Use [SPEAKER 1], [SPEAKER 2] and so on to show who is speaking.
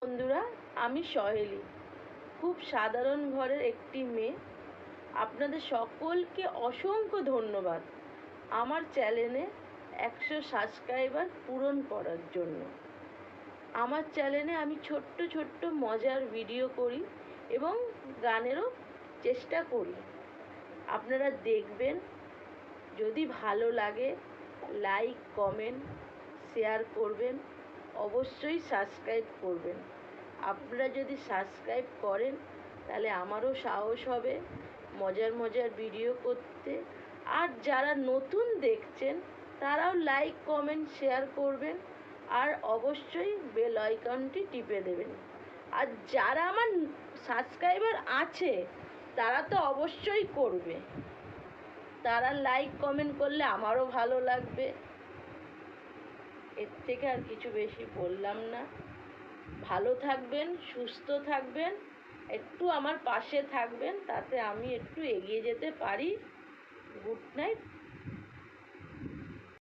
[SPEAKER 1] বন্ধুরা, আমি সহেলি। খুব সাধারণ ঘরের একটি মেয়ে। আপনাদের সকলকে অসংখ্য ধন্যবাদ আমার চ্যানেলে 100 সাবস্ক্রাইবার পূরণ করার জন্য। আমার চ্যানেলে আমি ছোট্ট ছোট্ট মজার ভিডিও করি এবং গানেরও চেষ্টা করি। আপনারা দেখবেন, যদি ভালো লাগে লাইক, কমেন্ট, শেয়ার করবেন, অবশ্যই সাবস্ক্রাইব করবেন। আপনারা যদি সাবস্ক্রাইব করেন তাহলে আমারও সাহস হবে মজার মজার ভিডিও করতে। আর যারা নতুন দেখছেন তারাও লাইক, কমেন্ট, শেয়ার করবেন আর অবশ্যই বেল আইকনটি টিপে দেবেন। আর যারা আমার সাবস্ক্রাইবার আছে তারা তো অবশ্যই করবে। তারা লাইক, কমেন্ট করলে আমারও ভালো লাগবে। এর থেকে আর কিছু বেশি বললাম না। ভালো থাকবেন, সুস্থ থাকবেন, একটু আমার পাশে থাকবেন, তাতে আমি একটু এগিয়ে যেতে পারি।